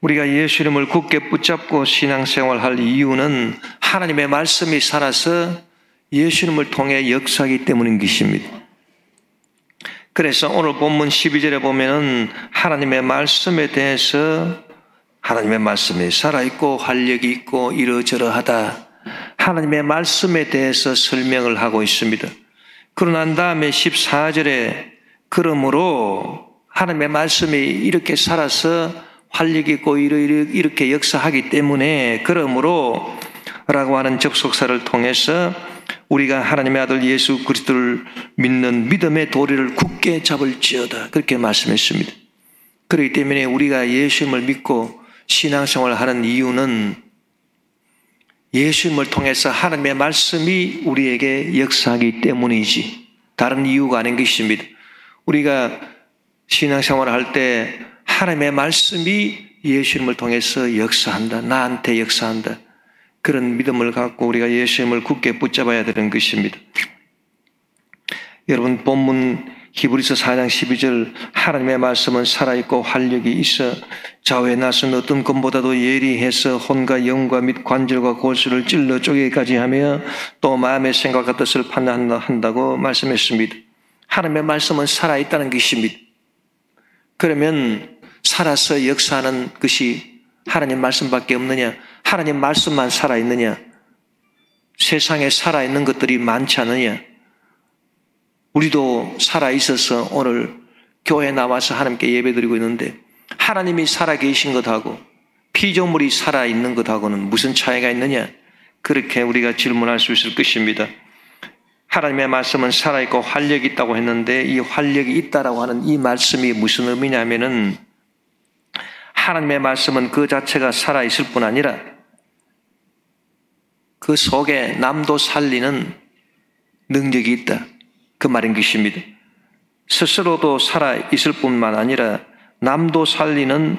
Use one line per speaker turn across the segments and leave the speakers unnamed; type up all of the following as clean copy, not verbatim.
우리가 예수 이름을 굳게 붙잡고 신앙생활할 이유는 하나님의 말씀이 살아서 예수 이름을 통해 역사하기 때문인 것입니다. 그래서 오늘 본문 12절에 보면은 하나님의 말씀에 대해서 하나님의 말씀이 살아있고 활력이 있고 이러저러하다. 하나님의 말씀에 대해서 설명을 하고 있습니다. 그러고 난 다음에 14절에 그러므로 하나님의 말씀이 이렇게 살아서 활력이 있고 이렇게 역사하기 때문에 그러므로 라고 하는 접속사를 통해서 우리가 하나님의 아들 예수 그리스도를 믿는 믿음의 도리를 굳게 잡을지어다 그렇게 말씀했습니다. 그렇기 때문에 우리가 예수님을 믿고 신앙생활을 하는 이유는 예수님을 통해서 하나님의 말씀이 우리에게 역사하기 때문이지 다른 이유가 아닌 것입니다. 우리가 신앙생활을 할 때 하나님의 말씀이 예수님을 통해서 역사한다. 나한테 역사한다. 그런 믿음을 갖고 우리가 예수님을 굳게 붙잡아야 되는 것입니다. 여러분 본문 히브리서 4장 12절 하나님의 말씀은 살아있고 활력이 있어 좌우에 나선 어떤 것보다도 예리해서 혼과 영과 및 관절과 골수를 찔러 쪼개기까지 하며 또 마음의 생각과 뜻을 판단한다고 말씀했습니다. 하나님의 말씀은 살아있다는 것입니다. 그러면 살아서 역사하는 것이 하나님 말씀밖에 없느냐? 하나님 말씀만 살아있느냐? 세상에 살아있는 것들이 많지 않느냐? 우리도 살아있어서 오늘 교회에 나와서 하나님께 예배드리고 있는데 하나님이 살아계신 것하고 피조물이 살아있는 것하고는 무슨 차이가 있느냐? 그렇게 우리가 질문할 수 있을 것입니다. 하나님의 말씀은 살아있고 활력이 있다고 했는데 이 활력이 있다라고 하는 이 말씀이 무슨 의미냐면은 하나님의 말씀은 그 자체가 살아있을 뿐 아니라 그 속에 남도 살리는 능력이 있다. 그 말인 것입니다. 스스로도 살아있을 뿐만 아니라 남도 살리는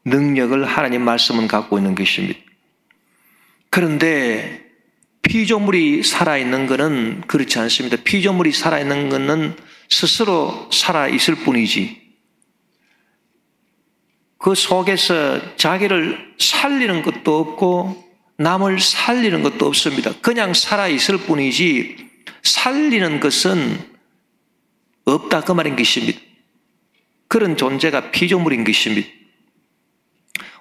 능력을 하나님 말씀은 갖고 있는 것입니다. 그런데 피조물이 살아있는 것은 그렇지 않습니다. 피조물이 살아있는 것은 스스로 살아있을 뿐이지 그 속에서 자기를 살리는 것도 없고 남을 살리는 것도 없습니다. 그냥 살아있을 뿐이지 살리는 것은 없다 그 말인 것입니다. 그런 존재가 피조물인 것입니다.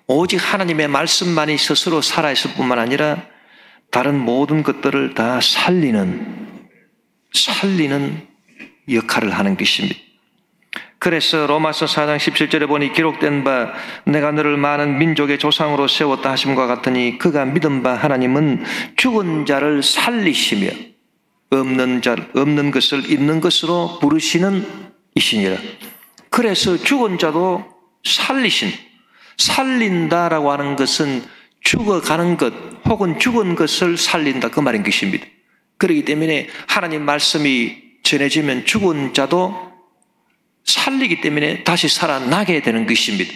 오직 하나님의 말씀만이 스스로 살아있을 뿐만 아니라 다른 모든 것들을 다 살리는 역할을 하는 것입니다. 그래서 로마서 4장 17절에 보니 기록된 바 내가 너를 많은 민족의 조상으로 세웠다 하심과 같으니 그가 믿은 바 하나님은 죽은 자를 살리시며 없는 것을 있는 것으로 부르시는 이시니라. 그래서 죽은 자도 살린다라고 하는 것은 죽어가는 것 혹은 죽은 것을 살린다 그 말인 것입니다. 그렇기 때문에 하나님 말씀이 전해지면 죽은 자도 살리기 때문에 다시 살아나게 되는 것입니다.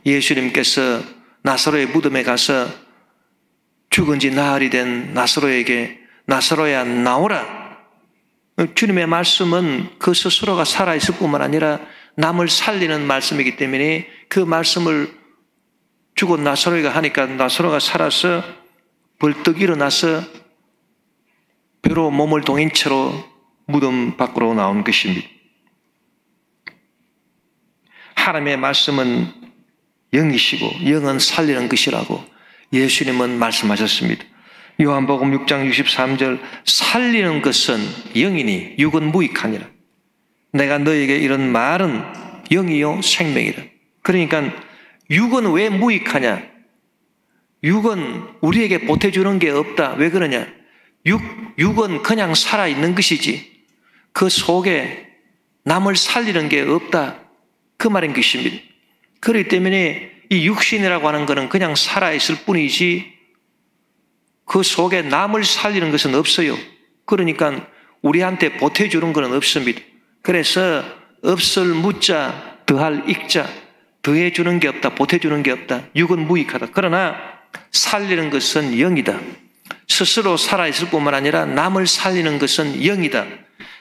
예수님께서 나사로의 무덤에 가서 죽은 지 나흘이 된 나사로에게 나사로야 나오라. 주님의 말씀은 그 스스로가 살아있을 뿐만 아니라 남을 살리는 말씀이기 때문에 그 말씀을 죽은 나사로가 하니까 나사로가 살아서 벌떡 일어나서 배로 몸을 동인 채로 무덤 밖으로 나온 것입니다. 하나님의 말씀은 영이시고 영은 살리는 것이라고 예수님은 말씀하셨습니다. 요한복음 6장 63절 살리는 것은 영이니 육은 무익하니라. 내가 너에게 이런 말은 영이요 생명이라. 그러니까 육은 왜 무익하냐? 육은 우리에게 보태주는 게 없다. 왜 그러냐? 육은 그냥 살아있는 것이지 그 속에 남을 살리는 게 없다. 그 말인 것입니다. 그렇기 때문에 이 육신이라고 하는 것은 그냥 살아있을 뿐이지 그 속에 남을 살리는 것은 없어요. 그러니까 우리한테 보태주는 것은 없습니다. 그래서 없을 무자 더할 익자 더해주는 게 없다. 보태주는 게 없다. 육은 무익하다. 그러나 살리는 것은 영이다. 스스로 살아있을 뿐만 아니라 남을 살리는 것은 영이다.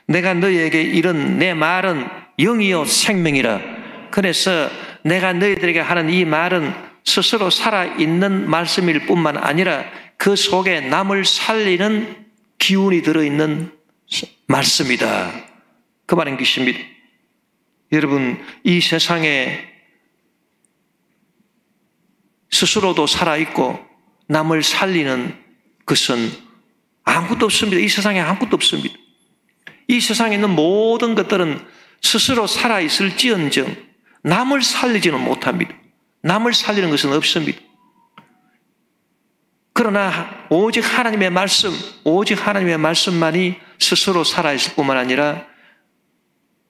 내가 너희에게 이런 내 말은 영이요 생명이라. 그래서 내가 너희들에게 하는 이 말은 스스로 살아있는 말씀일 뿐만 아니라 그 속에 남을 살리는 기운이 들어있는 말씀이다. 그 말인 것입니다. 여러분, 이 세상에 스스로도 살아있고 남을 살리는 것은 아무것도 없습니다. 이 세상에 아무것도 없습니다. 이 세상에 있는 모든 것들은 스스로 살아있을지언정 남을 살리지는 못합니다. 남을 살리는 것은 없습니다. 그러나 오직 하나님의 말씀, 오직 하나님의 말씀만이 스스로 살아있을 뿐만 아니라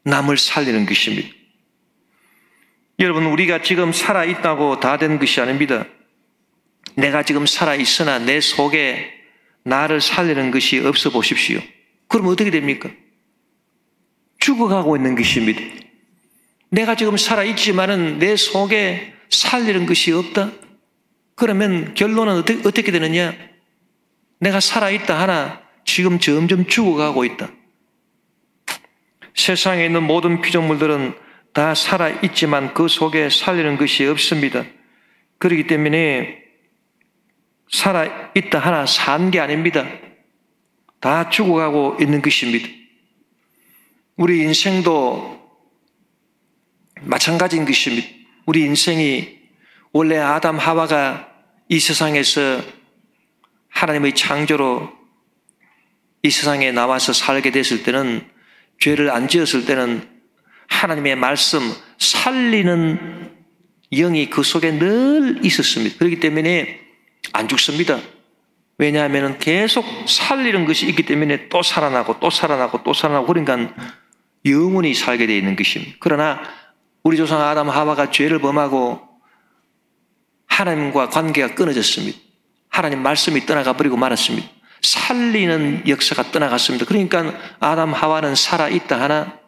남을 살리는 것입니다. 여러분, 우리가 지금 살아있다고 다 된 것이 아닙니다. 내가 지금 살아있으나 내 속에 나를 살리는 것이 없어 보십시오. 그럼 어떻게 됩니까? 죽어가고 있는 것입니다. 내가 지금 살아있지만은 내 속에 살리는 것이 없다? 그러면 결론은 어떻게 되느냐? 내가 살아있다 하나 지금 점점 죽어가고 있다. 세상에 있는 모든 피조물들은 다 살아있지만 그 속에 살리는 것이 없습니다. 그렇기 때문에 살아있다 하나 산 게 아닙니다. 다 죽어가고 있는 것입니다. 우리 인생도 마찬가지인 것입니다. 우리 인생이 원래 아담 하와가 이 세상에서 하나님의 창조로 이 세상에 나와서 살게 됐을 때는, 죄를 안 지었을 때는 하나님의 말씀, 살리는 영이 그 속에 늘 있었습니다. 그렇기 때문에 안 죽습니다. 왜냐하면 계속 살리는 것이 있기 때문에 또 살아나고 또 살아나고 또 살아나고, 그러니까 영원히 살게 되어 있는 것입니다. 그러나 우리 조상 아담 하와가 죄를 범하고 하나님과 관계가 끊어졌습니다. 하나님 말씀이 떠나가 버리고 말았습니다. 살리는 역사가 떠나갔습니다. 그러니까 아담 하와는 살아있다 하나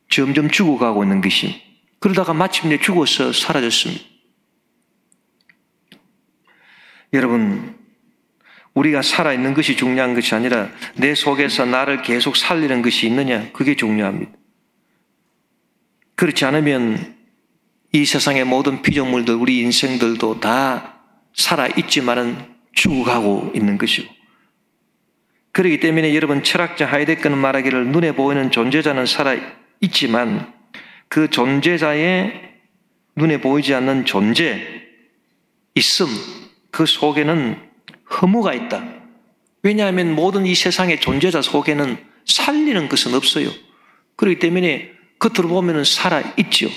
점점 죽어가고 있는 것입니다. 그러다가 마침내 죽어서 사라졌습니다. 여러분, 우리가 살아있는 것이 중요한 것이 아니라 내 속에서 나를 계속 살리는 것이 있느냐, 그게 중요합니다. 그렇지 않으면 이 세상의 모든 피조물들, 우리 인생들도 다 살아있지만은 죽어가고 있는 것이고, 그렇기 때문에 여러분, 철학자 하이데거는 말하기를 눈에 보이는 존재자는 살아있지만 그 존재자의 눈에 보이지 않는 존재, 있음, 그 속에는 허무가 있다. 왜냐하면 모든 이 세상의 존재자 속에는 살리는 것은 없어요. 그렇기 때문에 겉으로 보면 살아있죠.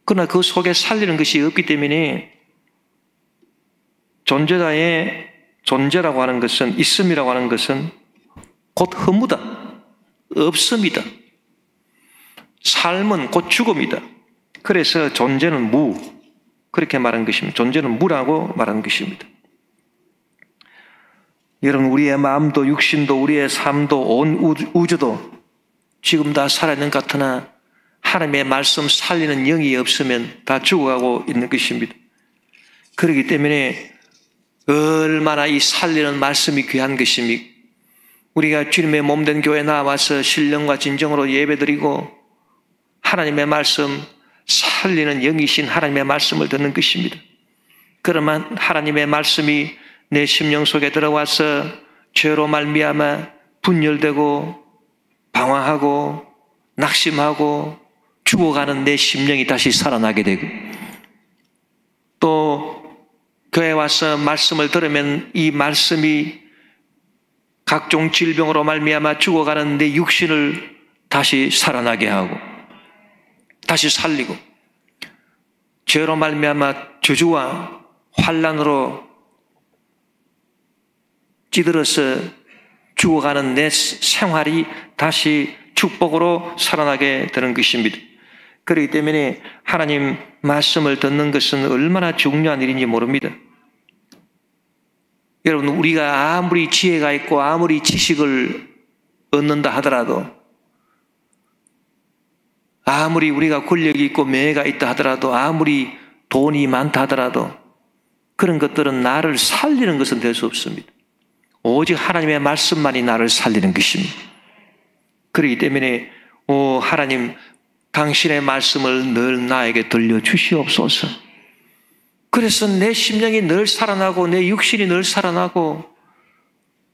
그러나 그 속에 살리는 것이 없기 때문에 존재자의 존재라고 하는 것은, 있음이라고 하는 것은 곧 허무다, 없음이다. 삶은 곧 죽음이다. 그래서 존재는 무, 그렇게 말한 것입니다. 존재는 무라고 말한 것입니다. 여러분, 우리의 마음도 육신도 우리의 삶도 온 우주도 지금 다 살아있는 것 같으나 하나님의 말씀 살리는 영이 없으면 다 죽어가고 있는 것입니다. 그렇기 때문에 얼마나 이 살리는 말씀이 귀한 것입니까? 우리가 주님의 몸된 교회에 나와서 신령과 진정으로 예배드리고 하나님의 말씀, 살리는 영이신 하나님의 말씀을 듣는 것입니다. 그러면 하나님의 말씀이 내 심령 속에 들어와서 죄로 말미암아 분열되고 방황하고 낙심하고 죽어가는 내 심령이 다시 살아나게 되고, 또 교회에 와서 말씀을 들으면 이 말씀이 각종 질병으로 말미암아 죽어가는 내 육신을 다시 살아나게 하고 다시 살리고, 죄로 말미암아 저주와 환난으로 찌들어서 죽어가는 내 생활이 다시 축복으로 살아나게 되는 것입니다. 그렇기 때문에 하나님 말씀을 듣는 것은 얼마나 중요한 일인지 모릅니다. 여러분, 우리가 아무리 지혜가 있고 아무리 지식을 얻는다 하더라도, 아무리 우리가 권력이 있고 명예가 있다 하더라도, 아무리 돈이 많다 하더라도 그런 것들은 나를 살리는 것은 될 수 없습니다. 오직 하나님의 말씀만이 나를 살리는 것입니다. 그렇기 때문에 하나님, 당신의 말씀을 늘 나에게 들려주시옵소서. 그래서 내 심령이 늘 살아나고 내 육신이 늘 살아나고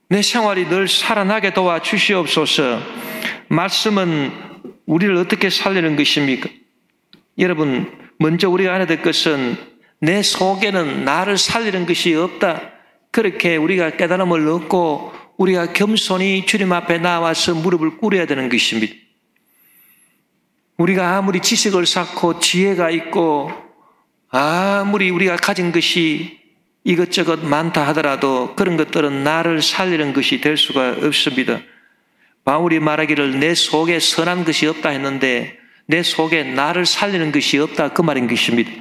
내 생활이 늘 살아나게 도와주시옵소서. 말씀은 우리를 어떻게 살리는 것입니까? 여러분, 먼저 우리가 알아야 될 것은 내 속에는 나를 살리는 것이 없다. 그렇게 우리가 깨달음을 얻고 우리가 겸손히 주님 앞에 나와서 무릎을 꿇어야 되는 것입니다. 우리가 아무리 지식을 쌓고 지혜가 있고 아무리 우리가 가진 것이 이것저것 많다 하더라도 그런 것들은 나를 살리는 것이 될 수가 없습니다. 바울이 말하기를 내 속에 선한 것이 없다 했는데 내 속에 나를 살리는 것이 없다 그 말인 것입니다.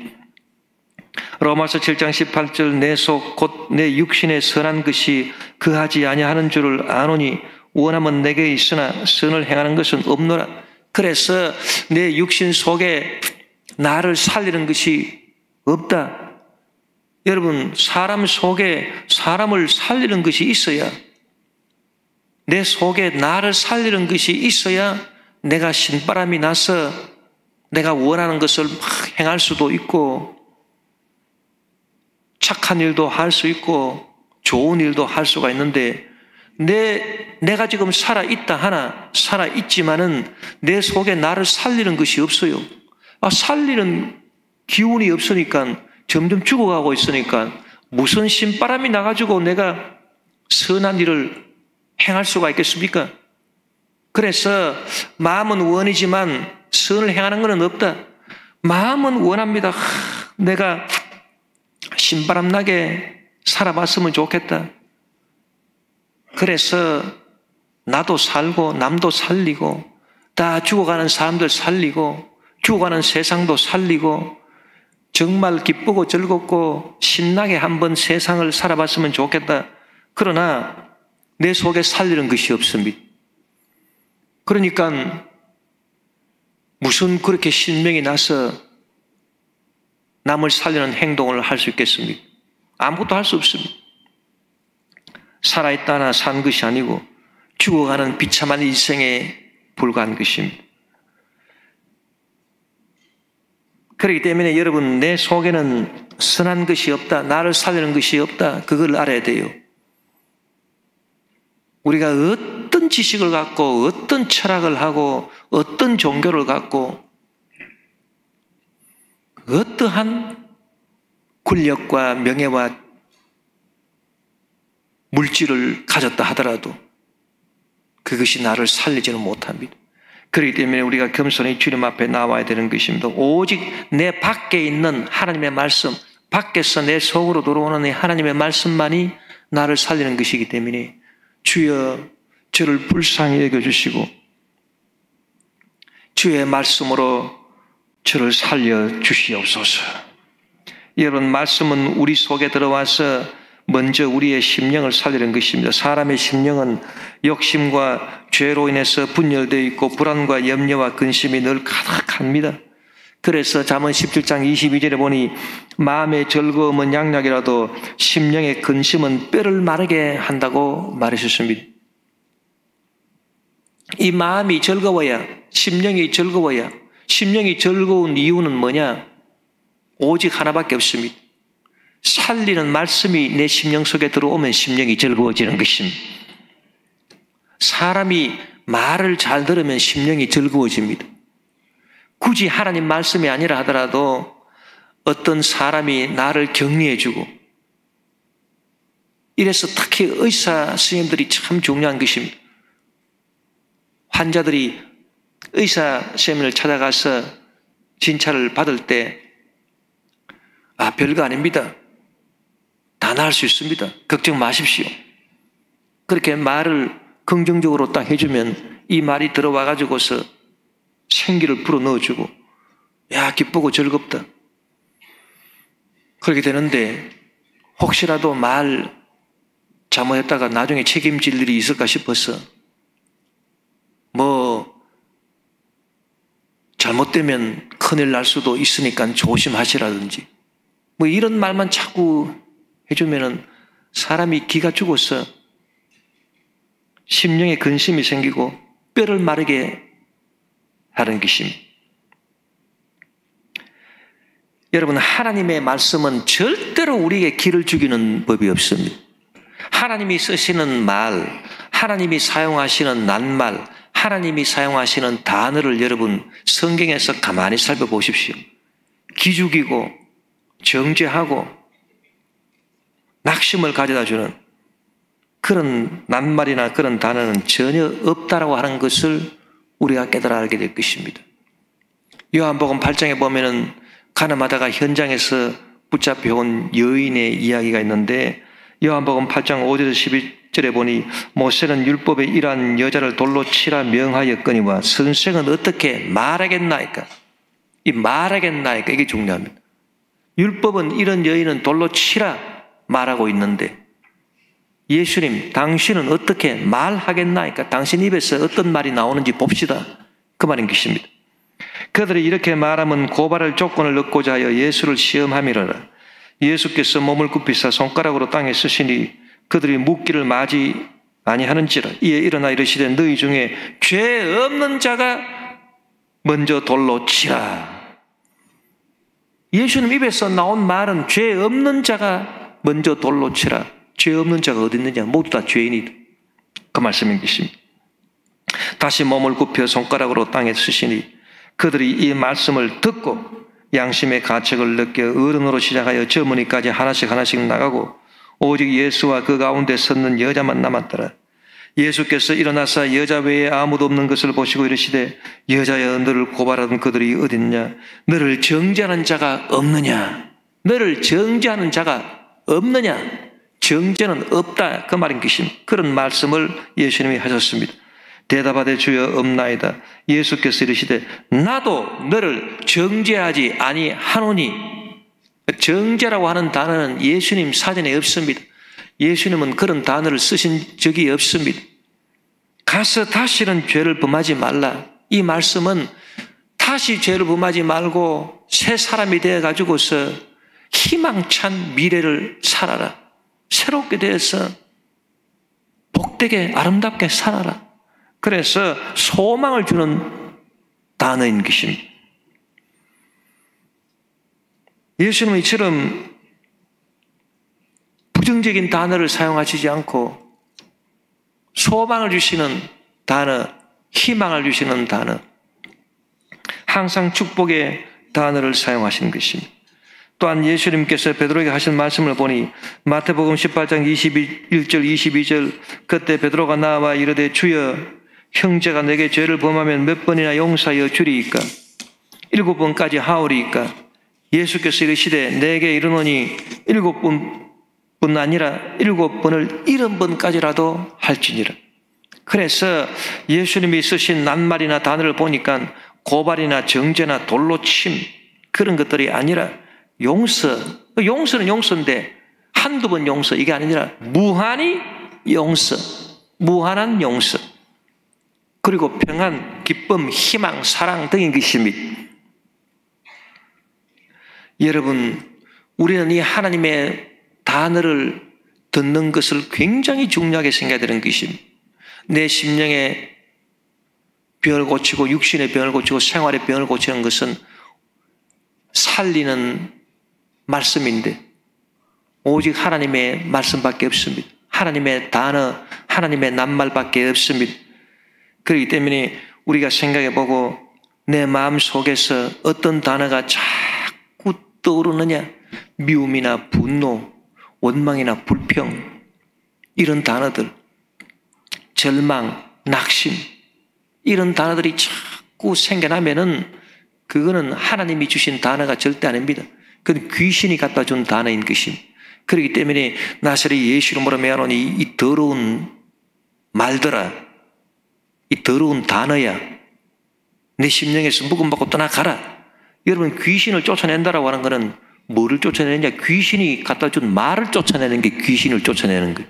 로마서 7장 18절 내 속 곧 내 육신에 선한 것이 그하지 아니하는 줄을 아노니 원함은 내게 있으나 선을 행하는 것은 없노라. 그래서 내 육신 속에 나를 살리는 것이 없다. 여러분, 사람 속에 사람을 살리는 것이 있어야, 내 속에 나를 살리는 것이 있어야 내가 신바람이 나서 내가 원하는 것을 막 행할 수도 있고 착한 일도 할 수 있고 좋은 일도 할 수가 있는데 내가 지금 살아있다 하나 살아있지만은 내 속에 나를 살리는 것이 없어요. 살리는 기운이 없으니까 점점 죽어가고 있으니까 무슨 신바람이 나가지고 내가 선한 일을 행할 수가 있겠습니까? 그래서 마음은 원이지만 선을 행하는 것은 없다. 마음은 원합니다. 내가 신바람 나게 살아봤으면 좋겠다. 그래서 나도 살고 남도 살리고 다 죽어가는 사람들 살리고 죽어가는 세상도 살리고 정말 기쁘고 즐겁고 신나게 한번 세상을 살아봤으면 좋겠다. 그러나 내 속에 살리는 것이 없습니다. 그러니까 무슨 그렇게 신명이 나서 남을 살리는 행동을 할 수 있겠습니까? 아무것도 할 수 없습니다. 살아있다 하나 산 것이 아니고 죽어가는 비참한 인생에 불과한 것입니다. 그렇기 때문에 여러분, 내 속에는 선한 것이 없다. 나를 살리는 것이 없다. 그걸 알아야 돼요. 우리가 어떤 지식을 갖고 어떤 철학을 하고 어떤 종교를 갖고 어떠한 권력과 명예와 물질을 가졌다 하더라도 그것이 나를 살리지는 못합니다. 그렇기 때문에 우리가 겸손히 주님 앞에 나와야 되는 것입니다. 오직 내 밖에 있는 하나님의 말씀, 밖에서 내 속으로 들어오는 이 하나님의 말씀만이 나를 살리는 것이기 때문에 주여 저를 불쌍히 여겨주시고 주의 말씀으로 저를 살려주시옵소서. 여러분, 말씀은 우리 속에 들어와서 먼저 우리의 심령을 살리는 것입니다. 사람의 심령은 욕심과 죄로 인해서 분열되어 있고 불안과 염려와 근심이 늘 가득합니다. 그래서 잠언 17장 22절에 보니 마음의 즐거움은 양약이라도 심령의 근심은 뼈를 마르게 한다고 말하셨습니다. 이 마음이 즐거워야, 심령이 즐거워야, 심령이 즐거운 이유는 뭐냐? 오직 하나밖에 없습니다. 살리는 말씀이 내 심령 속에 들어오면 심령이 즐거워지는 것입니다. 사람이 말을 잘 들으면 심령이 즐거워집니다. 굳이 하나님 말씀이 아니라 하더라도 어떤 사람이 나를 격려해주고, 이래서 특히 의사 선생님들이 참 중요한 것입니다. 환자들이 의사 선생님을 찾아가서 진찰을 받을 때 별거 아닙니다. 다 나을 수 있습니다. 걱정 마십시오. 그렇게 말을 긍정적으로 딱 해주면 이 말이 들어와 가지고서 생기를 불어넣어주고, 야, 기쁘고 즐겁다. 그렇게 되는데 혹시라도 말 잘못했다가 나중에 책임질 일이 있을까 싶어서 잘못되면 큰일 날 수도 있으니까 조심하시라든지 이런 말만 자꾸 해주면은 사람이 기가 죽어서 심령에 근심이 생기고 뼈를 마르게 하는 것입니다. 여러분, 하나님의 말씀은 절대로 우리에게 길을 죽이는 법이 없습니다. 하나님이 쓰시는 말, 하나님이 사용하시는 낱말, 하나님이 사용하시는 단어를 여러분 성경에서 가만히 살펴보십시오. 기죽이고 정죄하고 낙심을 가져다주는 그런 낱말이나 그런 단어는 전혀 없다라고 하는 것을 우리가 깨달아 알게 될 것입니다. 요한복음 8장에 보면은 가늠하다가 현장에서 붙잡혀온 여인의 이야기가 있는데, 요한복음 8장 5절에서 11절에 보니 모세는 율법에 이러한 여자를 돌로 치라 명하였거니와 선생은 어떻게 말하겠나이까? 이 말하겠나이까, 이게 중요합니다. 율법은 이런 여인은 돌로 치라 말하고 있는데, 예수님 당신은 어떻게 말하겠나이까? 당신 입에서 어떤 말이 나오는지 봅시다, 그 말인 것입니다. 그들이 이렇게 말하면 고발할 조건을 얻고자 하여 예수를 시험함이라. 예수께서 몸을 굽히사 손가락으로 땅에 쓰시니 그들이 묻기를 마지 아니하는지라. 이에 일어나 이르시되 너희 중에 죄 없는 자가 먼저 돌로 치라. 예수님 입에서 나온 말은 죄 없는 자가 먼저 돌로 치라. 죄 없는 자가 어디 있느냐? 모두 다 죄인이다, 그 말씀인 것입니다. 다시 몸을 굽혀 손가락으로 땅에 쓰시니 그들이 이 말씀을 듣고 양심의 가책을 느껴 어른으로 시작하여 젊은이까지 하나씩 나가고 오직 예수와 그 가운데 섰는 여자만 남았더라. 예수께서 일어나사 여자 외에 아무도 없는 것을 보시고 이르시되 여자여, 너를 고발하던 그들이 어디 있느냐? 너를 정죄하는 자가 없느냐? 너를 정죄하는 자가 없느냐? 정죄는 없다, 그 말인 것입니다. 그런 말씀을 예수님이 하셨습니다. 대답하되 주여 없나이다. 예수께서 이르시되 나도 너를 정죄하지 아니하노니. 정죄라고 하는 단어는 예수님 사전에 없습니다. 예수님은 그런 단어를 쓰신 적이 없습니다. 가서 다시는 죄를 범하지 말라. 이 말씀은 다시 죄를 범하지 말고 새 사람이 되어가지고서 희망찬 미래를 살아라. 새롭게 되어서 복되게 아름답게 살아라. 그래서 소망을 주는 단어인 것입니다. 예수님은 이처럼 부정적인 단어를 사용하시지 않고 소망을 주시는 단어, 희망을 주시는 단어, 항상 축복의 단어를 사용하시는 것입니다. 또한 예수님께서 베드로에게 하신 말씀을 보니 마태복음 18장 21절 22절 그때 베드로가 나와 이르되 주여, 형제가 내게 죄를 범하면 몇 번이나 용서하여 주리이까? 7번까지 하오리이까? 예수께서 이르시되 내게 이르노니 7번뿐 아니라 7번을 70번까지라도 할지니라. 그래서 예수님이 쓰신 낱말이나 단어를 보니까 고발이나 정죄나 돌로 침 그런 것들이 아니라 용서는 용서인데 한두 번 용서, 이게 아니라 무한히 용서, 무한한 용서, 그리고 평안, 기쁨, 희망, 사랑 등인 것입니다. 여러분, 우리는 이 하나님의 단어를 듣는 것을 굉장히 중요하게 생각해야 되는 것입니다. 내 심령의 병을 고치고 육신의 병을 고치고 생활의 병을 고치는 것은 살리는 말씀인데 오직 하나님의 말씀밖에 없습니다. 하나님의 단어, 하나님의 낱말밖에 없습니다. 그렇기 때문에 우리가 생각해보고 내 마음 속에서 어떤 단어가 자꾸 떠오르느냐? 미움이나 분노, 원망이나 불평, 이런 단어들, 절망, 낙심, 이런 단어들이 자꾸 생겨나면은 그거는 하나님이 주신 단어가 절대 아닙니다. 그건 귀신이 갖다 준 단어인 것입니다. 그렇기 때문에 나사렛 예수 이름으로 명하노니 이 더러운 말들아, 이 더러운 단어야, 내 심령에서 묵음받고 떠나가라. 여러분, 귀신을 쫓아낸다라고 하는 것은 뭐를 쫓아내느냐? 귀신이 갖다 준 말을 쫓아내는 게 귀신을 쫓아내는 거예요.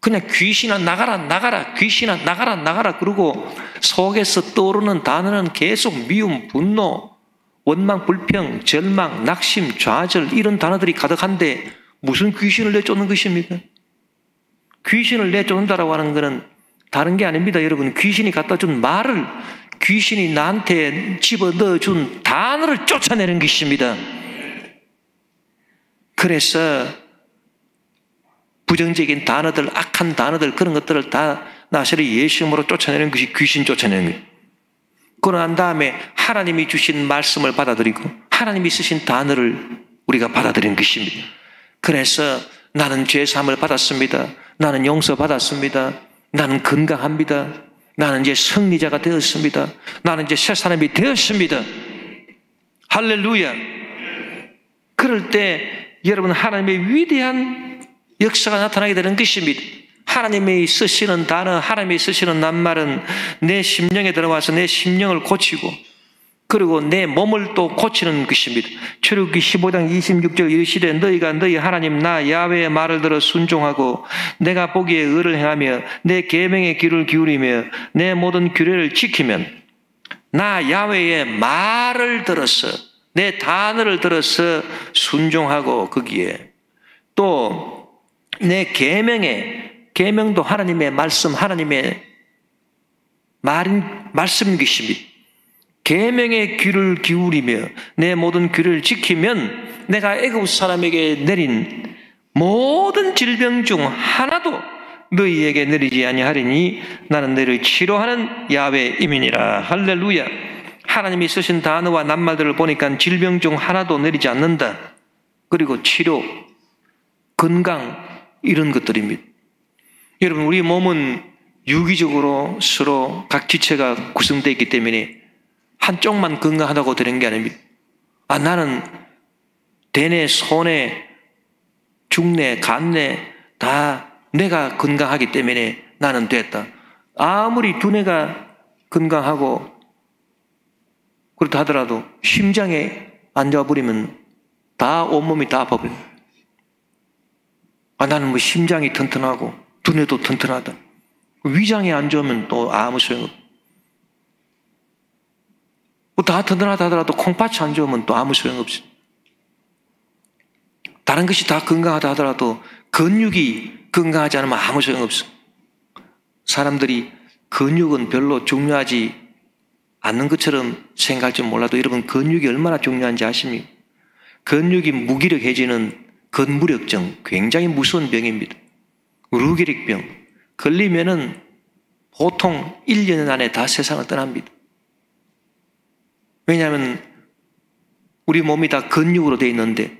그냥 귀신아 나가라, 귀신아 나가라 그러고 속에서 떠오르는 단어는 계속 미움, 분노, 원망, 불평, 절망, 낙심, 좌절, 이런 단어들이 가득한데 무슨 귀신을 내쫓는 것입니까? 귀신을 내쫓는다라고 하는 것은 다른 게 아닙니다. 여러분, 귀신이 갖다 준 말을, 귀신이 나한테 집어넣어 준 단어를 쫓아내는 것입니다. 그래서 부정적인 단어들, 악한 단어들, 그런 것들을 다 나세리 예수 이름으로 쫓아내는 것이 귀신 쫓아내는 거예요. 그러고 난 다음에 하나님이 주신 말씀을 받아들이고 하나님이 쓰신 단어를 우리가 받아들이는 것입니다. 그래서 나는 죄사함을 받았습니다. 나는 용서받았습니다. 나는 건강합니다. 나는 이제 승리자가 되었습니다. 나는 이제 새 사람이 되었습니다. 할렐루야. 그럴 때 여러분 하나님의 위대한 역사가 나타나게 되는 것입니다. 하나님이 쓰시는 단어, 하나님이 쓰시는 낱말은 내 심령에 들어와서 내 심령을 고치고 그리고 내 몸을 또 고치는 것입니다. 출애굽기 15장 26절 이르시되 너희가 너희 하나님 나 야훼의 말을 들어 순종하고 내가 보기에 의를 행하며 내 계명의 귀를 기울이며 내 모든 규례를 지키면 나 야훼의 말을 들어서 내 단어를 들어서 순종하고 거기에 또 내 계명도 하나님의 말씀, 하나님의 말씀인 것입니다. 계명의 귀를 기울이며 내 모든 규례를 지키면 내가 애굽 사람에게 내린 모든 질병 중 하나도 너희에게 내리지 아니하리니 나는 너희를 치료하는 야훼임이니라. 할렐루야. 하나님이 쓰신 단어와 낱말들을 보니까 질병 중 하나도 내리지 않는다. 그리고 치료, 건강 이런 것들입니다. 여러분 우리 몸은 유기적으로 서로 각 지체가 구성되어 있기 때문에 한쪽만 건강하다고 되는 게 아닙니다. 나는 대뇌, 소뇌, 중뇌, 간뇌 다 내가 건강하기 때문에 나는 됐다. 아무리 두뇌가 건강하고 그렇다 하더라도 심장에 안 좋아버리면 다 온몸이 다 아파버려요. 나는 뭐 심장이 튼튼하고 두뇌도 튼튼하다. 위장이 안 좋으면 또 아무 소용없고 다 튼튼하다 하더라도 콩팥이 안 좋으면 또 아무 소용없어. 다른 것이 다 건강하다 하더라도 근육이 건강하지 않으면 아무 소용없어. 사람들이 근육은 별로 중요하지 않는 것처럼 생각할지 몰라도 여러분 근육이 얼마나 중요한지 아십니까? 근육이 무기력해지는 근무력증, 굉장히 무서운 병입니다. 루게릭병 걸리면은 보통 1년 안에 다 세상을 떠납니다. 왜냐하면 우리 몸이 다 근육으로 되어 있는데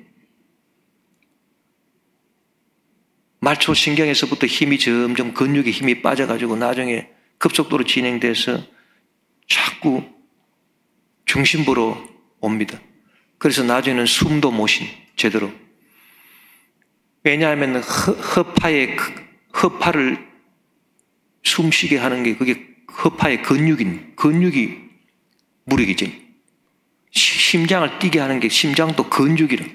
말초신경에서부터 힘이 점점 근육의 힘이 빠져가지고 나중에 급속도로 진행돼서 자꾸 중심부로 옵니다. 그래서 나중에는 숨도 못 쉬 제대로. 왜냐하면 허파를 숨쉬게 하는 게 그게 허파의 근육이 무력이지. 심장을 뛰게 하는 게 심장도 근육이라.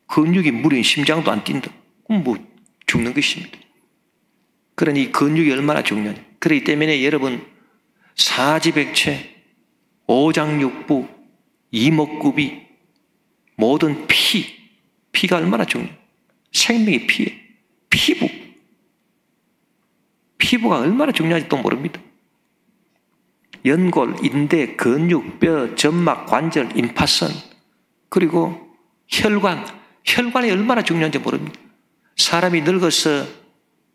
근육이 무력인 심장도 안 뛴다. 그럼 뭐 죽는 것입니다. 그러니 근육이 얼마나 중요하냐. 그렇기 때문에 여러분 사지백체, 오장육부, 이목구비 모든 피가 얼마나 중요해요. 생명이 피예요. 피부가 얼마나 중요한지 또 모릅니다. 연골, 인대, 근육, 뼈, 점막, 관절, 임파선 그리고 혈관이 얼마나 중요한지 모릅니다. 사람이 늙어서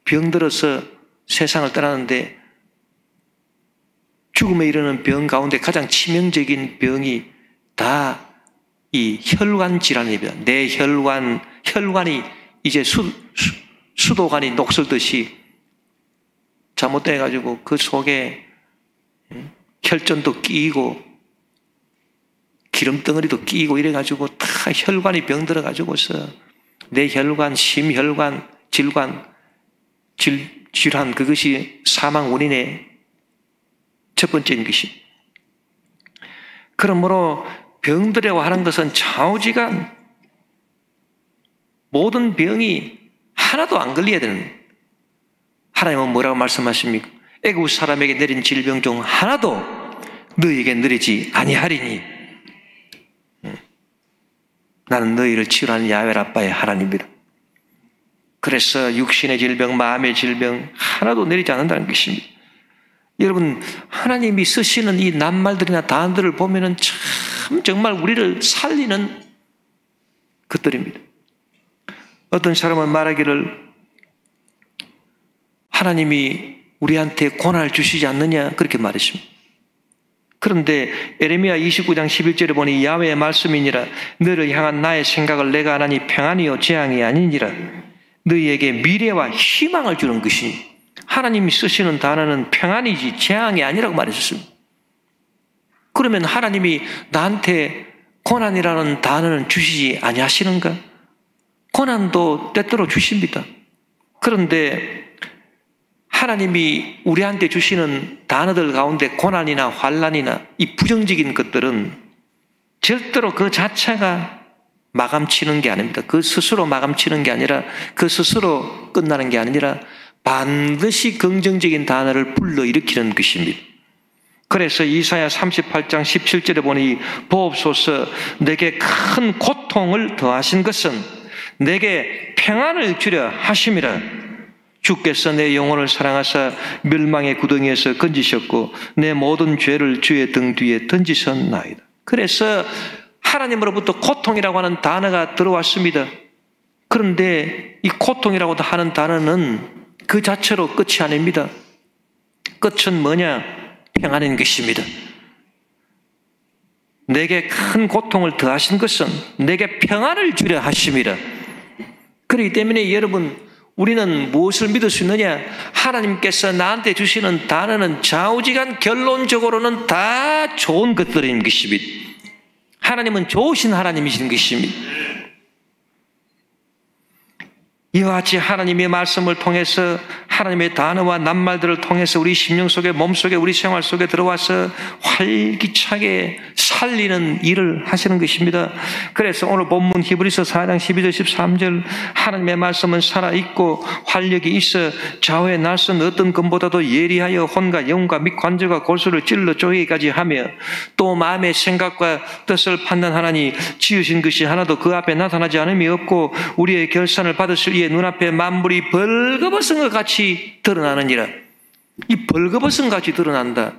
병들어서 세상을 떠나는데 죽음에 이르는 병 가운데 가장 치명적인 병이 다 이 혈관 질환입니다. 내 혈관이 이제 수도관이 녹슬듯이 잘못돼가지고 그 속에 혈전도 끼고 기름덩어리도 끼고 이래가지고 다 혈관이 병들어가지고서 내 혈관, 심혈관, 질환 그것이 사망 원인의 첫 번째인 것이. 그러므로 병들이라고 하는 것은 좌우지간 모든 병이 하나도 안 걸려야 되는. 하나님은 뭐라고 말씀하십니까? 애굽 사람에게 내린 질병 중 하나도 너희에게 내리지 아니하리니 나는 너희를 치료하는 야훼 라빠의 하나님이다. 그래서 육신의 질병, 마음의 질병 하나도 내리지 않는다는 것입니다. 여러분 하나님이 쓰시는 이 낱말들이나 단어들을 보면은 참 정말 우리를 살리는 것들입니다. 어떤 사람은 말하기를 하나님이 우리한테 고난을 주시지 않느냐 그렇게 말했습니다. 그런데 에레미야 29장 11절에 보니 야훼의 말씀이니라 너를 향한 나의 생각을 내가 하나니 평안이요 재앙이 아니니라 너희에게 미래와 희망을 주는 것이니 하나님이 쓰시는 단어는 평안이지 재앙이 아니라고 말했었습니다. 그러면 하나님이 나한테 고난이라는 단어는 주시지 아니하시는가? 고난도 때때로 주십니다. 그런데 하나님이 우리한테 주시는 단어들 가운데 고난이나 환난이나 이 부정적인 것들은 절대로 그 자체가 마감치는 게 아닙니다. 그 스스로 마감치는 게 아니라 그 스스로 끝나는 게 아니라 반드시 긍정적인 단어를 불러일으키는 것입니다. 그래서 이사야 38장 17절에 보니 보옵소서 내게 큰 고통을 더하신 것은 내게 평안을 주려 하심이라 주께서 내 영혼을 사랑하사 멸망의 구덩이에서 건지셨고 내 모든 죄를 주의 등 뒤에 던지셨나이다. 그래서 하나님으로부터 고통이라고 하는 단어가 들어왔습니다. 그런데 이 고통이라고 하는 단어는 그 자체로 끝이 아닙니다. 끝은 뭐냐? 평안인 것입니다. 내게 큰 고통을 더하신 것은 내게 평안을 주려 하심이라. 그렇기 때문에 여러분 우리는 무엇을 믿을 수 있느냐? 하나님께서 나한테 주시는 단어는 좌우지간 결론적으로는 다 좋은 것들인 것입니다. 하나님은 좋으신 하나님이신 것입니다. 이와 같이 하나님의 말씀을 통해서 하나님의 단어와 낱말들을 통해서 우리 심령 속에 몸속에 우리 생활 속에 들어와서 활기차게 살리는 일을 하시는 것입니다. 그래서 오늘 본문 히브리서 4장 12절 13절 하나님의 말씀은 살아있고 활력이 있어 좌우의 날선 어떤 검보다도 예리하여 혼과 영과 및 관절과 골수를 찔러 쪼개기까지 하며 또 마음의 생각과 뜻을 판단하나니 지으신 것이 하나도 그 앞에 나타나지 않음이 없고 우리의 결산을 받으실 이의 눈앞에 만물이 벌거벗은 것 같이 드러나느니라. 이 벌거벗은 같이 드러난다.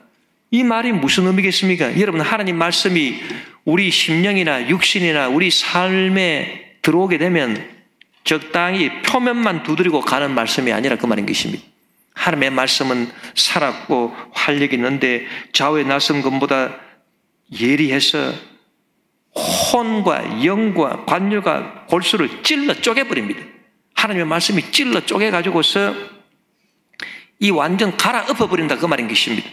이 말이 무슨 의미겠습니까? 여러분 하나님 말씀이 우리 심령이나 육신이나 우리 삶에 들어오게 되면 적당히 표면만 두드리고 가는 말씀이 아니라 그 말인 것입니다. 하나님의 말씀은 살았고 활력이 있는데 좌우의 낯선 것보다 예리해서 혼과 영과 관절과 골수를 찔러 쪼개버립니다. 하나님의 말씀이 찔러 쪼개가지고서 이 완전 갈아엎어버린다 그 말인 것입니다.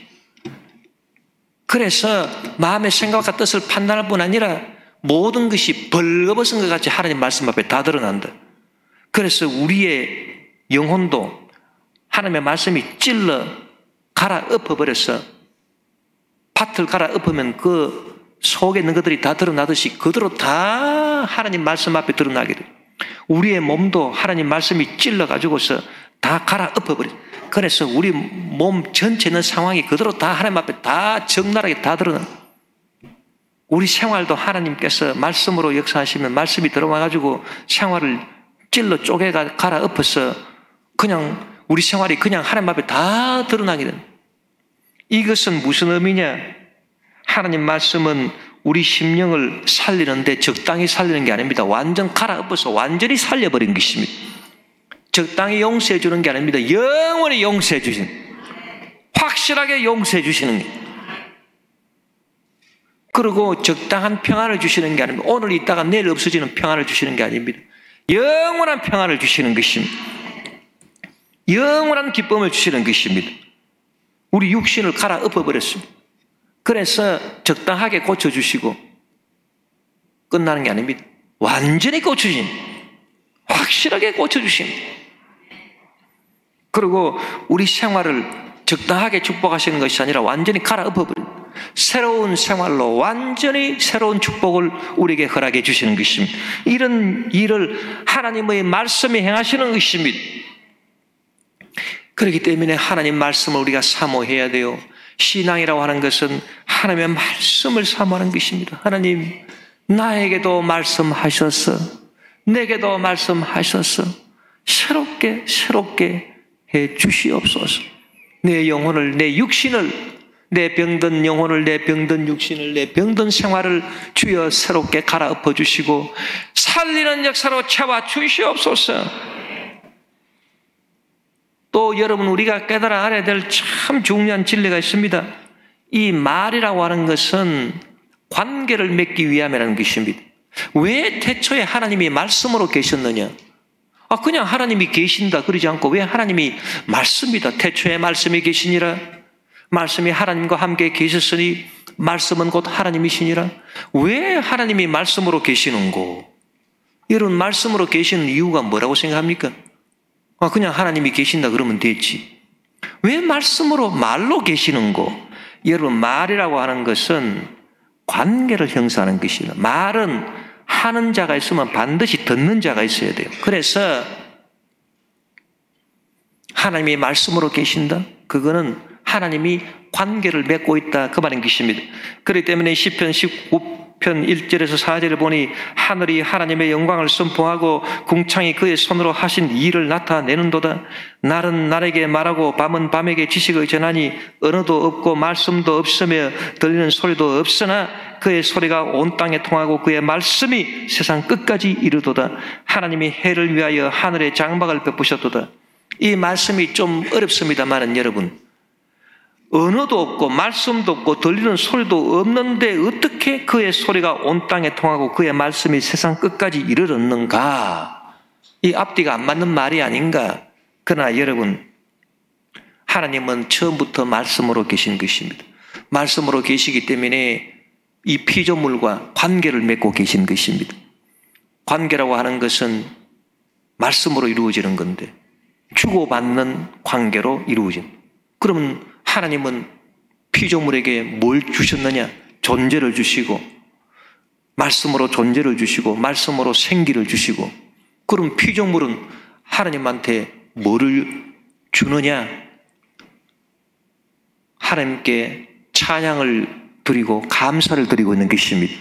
그래서 마음의 생각과 뜻을 판단할 뿐 아니라 모든 것이 벌거벗은 것 같이 하나님 말씀 앞에 다 드러난다. 그래서 우리의 영혼도 하나님의 말씀이 찔러 갈아엎어버려서 밭을 갈아엎으면 그 속에 있는 것들이 다 드러나듯이 그대로 다 하나님 말씀 앞에 드러나게 돼요. 우리의 몸도 하나님 말씀이 찔러가지고서 다 갈아엎어버려. 그래서 우리 몸 전체 있는 상황이 그대로 다 하나님 앞에 다 적나라하게 다 드러나. 우리 생활도 하나님께서 말씀으로 역사하시면 말씀이 들어와가지고 생활을 찔러 쪼개가 갈아엎어서 그냥 우리 생활이 그냥 하나님 앞에 다 드러나게 된다. 이것은 무슨 의미냐? 하나님 말씀은 우리 심령을 살리는데 적당히 살리는 게 아닙니다. 완전 갈아엎어서 완전히 살려버린 것입니다. 적당히 용서해 주는 게 아닙니다. 영원히 용서해 주시는, 확실하게 용서해 주시는 게. 그리고 적당한 평안을 주시는 게 아닙니다. 오늘 있다가 내일 없어지는 평안을 주시는 게 아닙니다. 영원한 평안을 주시는 것입니다. 영원한 기쁨을 주시는 것입니다. 우리 육신을 갈아엎어버렸습니다. 그래서 적당하게 고쳐주시고 끝나는 게 아닙니다. 완전히 고쳐주신, 확실하게 고쳐주십니다. 그리고 우리 생활을 적당하게 축복하시는 것이 아니라 완전히 갈아엎어버립니다. 새로운 생활로 완전히 새로운 축복을 우리에게 허락해 주시는 것입니다. 이런 일을 하나님의 말씀이 행하시는 것입니다. 그렇기 때문에 하나님 말씀을 우리가 사모해야 돼요. 신앙이라고 하는 것은 하나님의 말씀을 사모하는 것입니다. 하나님, 나에게도 말씀하셔서 내게도 말씀하셔서 새롭게 해 주시옵소서. 내 영혼을, 내 육신을 내 병든 영혼을, 내 병든 육신을, 내 병든 생활을 주여 새롭게 갈아엎어 주시고 살리는 역사로 채워 주시옵소서. 또 여러분, 우리가 깨달아 알아야 될 참 중요한 진리가 있습니다. 이 말이라고 하는 것은 관계를 맺기 위함이라는 것입니다. 왜 태초에 하나님이 말씀으로 계셨느냐? 그냥 하나님이 계신다 그러지 않고 왜 하나님이 말씀이다. 태초에 말씀이 계시니라. 말씀이 하나님과 함께 계셨으니 말씀은 곧 하나님이시니라. 왜 하나님이 말씀으로 계시는고? 여러분, 말씀으로 계시는 이유가 뭐라고 생각합니까? 그냥 하나님이 계신다 그러면 됐지. 왜 말씀으로 말로 계시는고? 여러분, 말이라고 하는 것은 관계를 형성하는 것이다. 말은 하는 자가 있으면 반드시 듣는 자가 있어야 돼요. 그래서 하나님이 말씀으로 계신다? 그거는 하나님이 관계를 맺고 있다 그 말인 것입니다. 그렇기 때문에 시편 19편 1절에서 4절을 보니 하늘이 하나님의 영광을 선포하고 궁창이 그의 손으로 하신 일을 나타내는도다. 날은 날에게 말하고 밤은 밤에게 지식을 전하니 언어도 없고 말씀도 없으며 들리는 소리도 없으나 그의 소리가 온 땅에 통하고 그의 말씀이 세상 끝까지 이르도다. 하나님이 해를 위하여 하늘에 장막을 베푸셨도다. 이 말씀이 좀 어렵습니다만은 여러분, 언어도 없고 말씀도 없고 들리는 소리도 없는데 어떻게 그의 소리가 온 땅에 통하고 그의 말씀이 세상 끝까지 이르렀는가? 이 앞뒤가 안 맞는 말이 아닌가? 그러나 여러분, 하나님은 처음부터 말씀으로 계신 것입니다. 말씀으로 계시기 때문에 이 피조물과 관계를 맺고 계신 것입니다. 관계라고 하는 것은 말씀으로 이루어지는 건데 주고받는 관계로 이루어진. 그러면 하나님은 피조물에게 뭘 주셨느냐? 존재를 주시고 말씀으로 존재를 주시고 말씀으로 생기를 주시고, 그럼 피조물은 하나님한테 뭐를 주느냐? 하나님께 찬양을 드리고 감사를 드리고 있는 것입니다.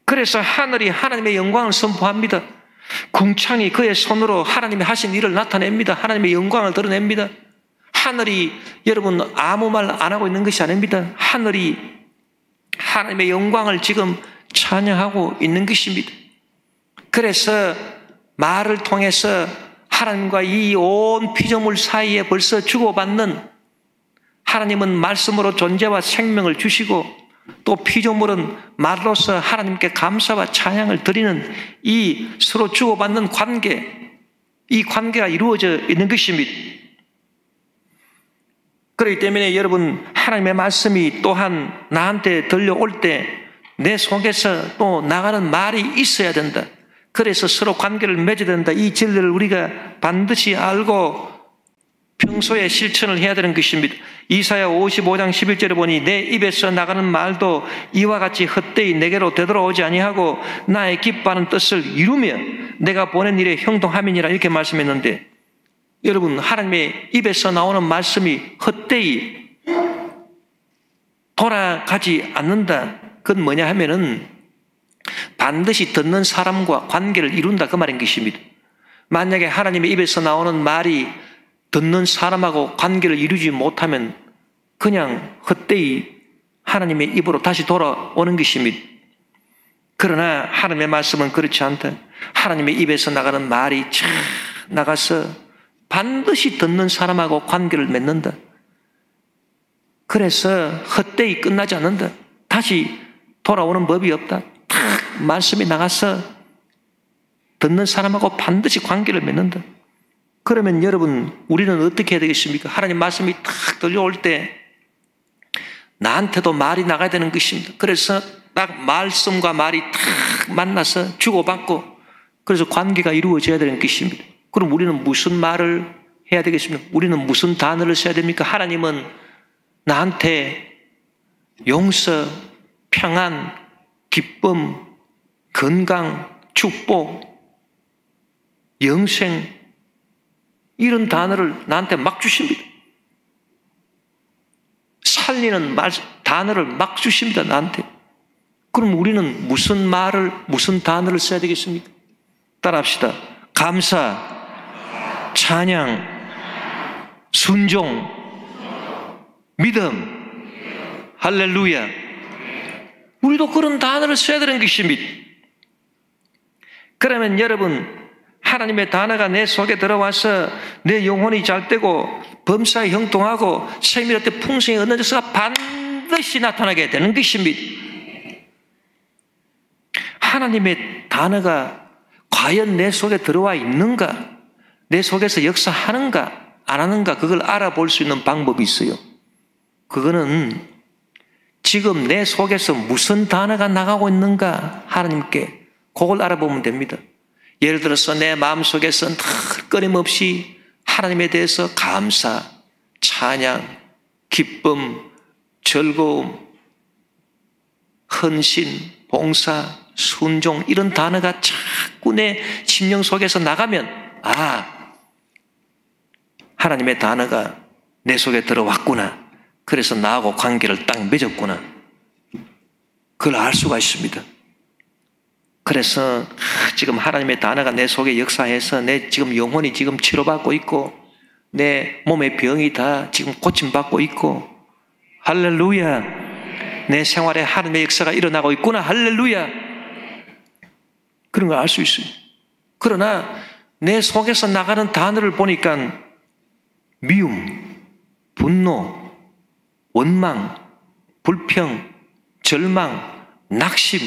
그래서 하늘이 하나님의 영광을 선포합니다. 궁창이 그의 손으로 하나님이 하신 일을 나타냅니다. 하나님의 영광을 드러냅니다. 하늘이 여러분 아무 말 안 하고 있는 것이 아닙니다. 하늘이 하나님의 영광을 지금 찬양하고 있는 것입니다. 그래서 말을 통해서 하나님과 이 온 피조물 사이에 벌써 주고받는, 하나님은 말씀으로 존재와 생명을 주시고 또 피조물은 말로서 하나님께 감사와 찬양을 드리는 이 서로 주고받는 관계, 이 관계가 이루어져 있는 것입니다. 그렇기 때문에 여러분, 하나님의 말씀이 또한 나한테 들려올 때 내 속에서 또 나가는 말이 있어야 된다. 그래서 서로 관계를 맺어야 된다. 이 진리를 우리가 반드시 알고 평소에 실천을 해야 되는 것입니다. 이사야 55장 11절에 보니 내 입에서 나가는 말도 이와 같이 헛되이 내게로 되돌아오지 아니하고 나의 기뻐하는 뜻을 이루며 내가 보낸 일에 형통함이니라, 이렇게 말씀했는데, 여러분, 하나님의 입에서 나오는 말씀이 헛되이 돌아가지 않는다. 그건 뭐냐 하면은 반드시 듣는 사람과 관계를 이룬다 그 말인 것입니다. 만약에 하나님의 입에서 나오는 말이 듣는 사람하고 관계를 이루지 못하면 그냥 헛되이 하나님의 입으로 다시 돌아오는 것입니다. 그러나 하나님의 말씀은 그렇지 않다. 하나님의 입에서 나가는 말이 쫙 나가서 반드시 듣는 사람하고 관계를 맺는다. 그래서 헛되이 끝나지 않는다. 다시 돌아오는 법이 없다. 탁 말씀이 나가서 듣는 사람하고 반드시 관계를 맺는다. 그러면 여러분, 우리는 어떻게 해야 되겠습니까? 하나님 말씀이 탁 들려올 때 나한테도 말이 나가야 되는 것입니다. 그래서 딱 말씀과 말이 탁 만나서 주고받고, 그래서 관계가 이루어져야 되는 것입니다. 그럼 우리는 무슨 말을 해야 되겠습니까? 우리는 무슨 단어를 써야 됩니까? 하나님은 나한테 용서, 평안, 기쁨, 건강, 축복, 영생, 이런 단어를 나한테 막 주십니다. 살리는 단어를 막 주십니다, 나한테. 그럼 우리는 무슨 말을, 무슨 단어를 써야 되겠습니까? 따라합시다. 감사, 찬양, 순종, 믿음, 할렐루야. 우리도 그런 단어를 써야 되는 것입니다. 그러면 여러분, 하나님의 단어가 내 속에 들어와서 내 영혼이 잘되고 범사에 형통하고 생명의 풍성이 얻는 것가 반드시 나타나게 되는 것입니다. 하나님의 단어가 과연 내 속에 들어와 있는가, 내 속에서 역사하는가 안 하는가, 그걸 알아볼 수 있는 방법이 있어요. 그거는 지금 내 속에서 무슨 단어가 나가고 있는가, 하나님께 그걸 알아보면 됩니다. 예를 들어서 내 마음속에서 끊임없이 하나님에 대해서 감사, 찬양, 기쁨, 즐거움, 헌신, 봉사, 순종, 이런 단어가 자꾸 내 심령 속에서 나가면, 하나님의 단어가 내 속에 들어왔구나, 그래서 나하고 관계를 딱 맺었구나, 그걸 알 수가 있습니다. 그래서 지금 하나님의 단어가 내 속에 역사해서 내 지금 영혼이 지금 치료받고 있고 내 몸의 병이 다 지금 고침받고 있고, 할렐루야, 내 생활에 하나님의 역사가 일어나고 있구나, 할렐루야, 그런 걸 알 수 있어요. 그러나 내 속에서 나가는 단어를 보니까 미움, 분노, 원망, 불평, 절망, 낙심,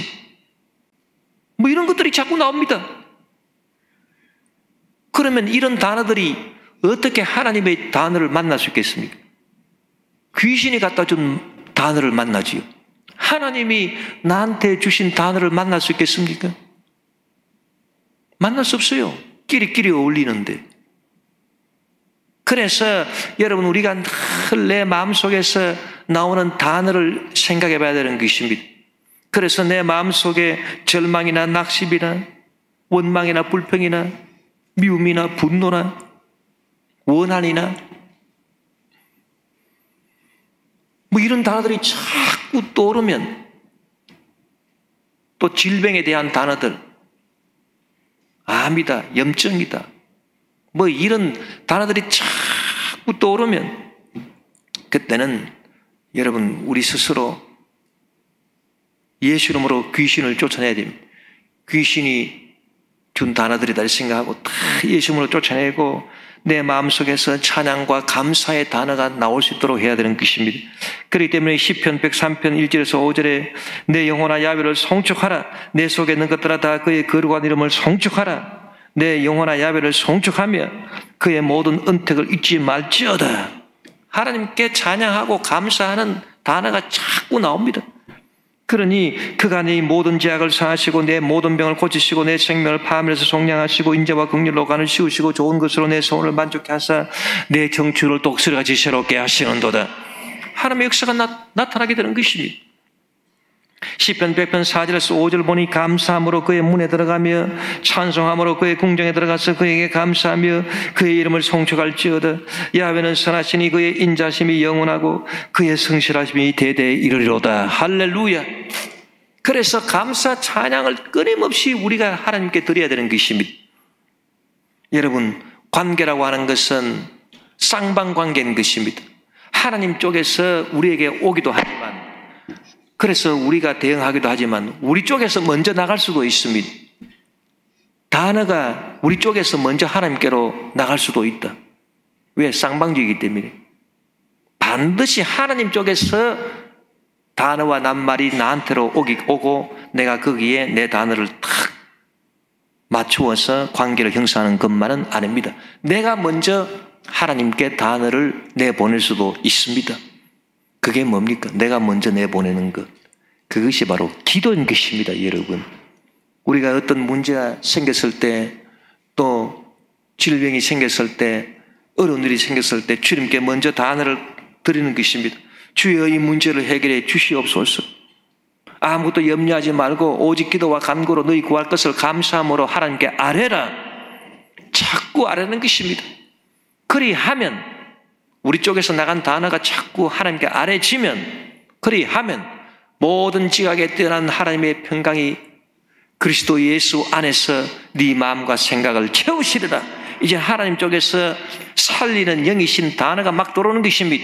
뭐 이런 것들이 자꾸 나옵니다. 그러면 이런 단어들이 어떻게 하나님의 단어를 만날 수 있겠습니까? 귀신이 갖다 준 단어를 만나지요. 하나님이 나한테 주신 단어를 만날 수 있겠습니까? 만날 수 없어요. 끼리끼리 어울리는데. 그래서 여러분, 우리가 늘 내 마음속에서 나오는 단어를 생각해 봐야 되는 것입니다. 그래서 내 마음속에 절망이나 낙심이나 원망이나 불평이나 미움이나 분노나 원한이나 뭐 이런 단어들이 자꾸 떠오르면, 또 질병에 대한 단어들, 암이다, 염증이다, 뭐 이런 단어들이 자꾸 떠오르면, 그때는 여러분, 우리 스스로 예수 이름으로 귀신을 쫓아내야 됩니다. 귀신이 준 단어들이다 생각하고 다 예수 이름으로 쫓아내고 내 마음속에서 찬양과 감사의 단어가 나올 수 있도록 해야 되는 것입니다. 그렇기 때문에 시편 103편 1절에서 5절에 내 영혼아 야훼를 송축하라, 내 속에 있는 것들아 다 그의 거룩한 이름을 송축하라, 내 영혼아 야훼를 송축하며 그의 모든 은택을 잊지 말지어다. 하나님께 찬양하고 감사하는 단어가 자꾸 나옵니다. 그러니 그가 네 모든 죄악을 사하시고 내 모든 병을 고치시고 내 생명을 파멸해서 속량하시고 인자와 긍휼로 간을 씌우시고 좋은 것으로 내 소원을 만족케 하사 내 정추를 독수리같이 새롭게 하시는도다. 하나님의 역사가 나타나게 되는 것입니다. 시편 100편 4절에서 5절 보니 감사함으로 그의 문에 들어가며 찬송함으로 그의 궁정에 들어가서 그에게 감사하며 그의 이름을 송축할지어다. 야훼는 선하시니 그의 인자심이 영원하고 그의 성실하심이 대대에 이르리로다. 할렐루야. 그래서 감사 찬양을 끊임없이 우리가 하나님께 드려야 되는 것입니다. 여러분, 관계라고 하는 것은 쌍방관계인 것입니다. 하나님 쪽에서 우리에게 오기도 하지만, 그래서 우리가 대응하기도 하지만 우리 쪽에서 먼저 나갈 수도 있습니다. 단어가 우리 쪽에서 먼저 하나님께로 나갈 수도 있다. 왜? 쌍방적이기 때문에. 반드시 하나님 쪽에서 단어와 낱말이 나한테로 오고 내가 거기에 내 단어를 탁 맞추어서 관계를 형성하는 것만은 아닙니다. 내가 먼저 하나님께 단어를 내보낼 수도 있습니다. 그게 뭡니까? 내가 먼저 내보내는 것. 그것이 바로 기도인 것입니다, 여러분. 우리가 어떤 문제가 생겼을 때, 또 질병이 생겼을 때, 어려운 일이 생겼을 때 주님께 먼저 단어를 드리는 것입니다. 주여 이 문제를 해결해 주시옵소서. 아무것도 염려하지 말고 오직 기도와 간구로 너희 구할 것을 감사함으로 하나님께 아뢰라. 자꾸 아뢰는 것입니다. 그리하면 우리 쪽에서 나간 단어가 자꾸 하나님께 아뢰지면, 그리하면 모든 지각에 뛰어난 하나님의 평강이 그리스도 예수 안에서 네 마음과 생각을 채우시리라. 이제 하나님 쪽에서 살리는 영이신 단어가 막 들어오는 것입니다.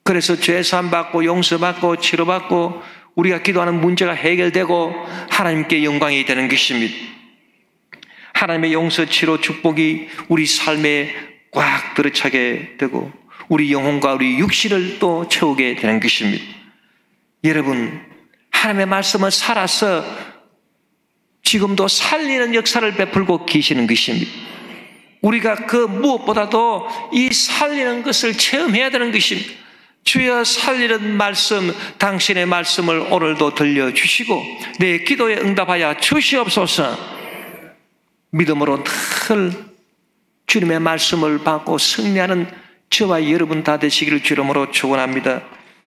그래서 죄사함 받고 용서받고 치료받고 우리가 기도하는 문제가 해결되고 하나님께 영광이 되는 것입니다. 하나님의 용서, 치료, 축복이 우리 삶에 꽉 들어차게 되고 우리 영혼과 우리 육신을 또 채우게 되는 것입니다. 여러분, 하나님의 말씀은 살아서 지금도 살리는 역사를 베풀고 계시는 것입니다. 우리가 그 무엇보다도 이 살리는 것을 체험해야 되는 것입니다. 주여 살리는 말씀, 당신의 말씀을 오늘도 들려주시고 내 기도에 응답하여 주시옵소서. 믿음으로 늘 주님의 말씀을 받고 승리하는 저와 여러분 다 되시기를 주름으로 축원합니다.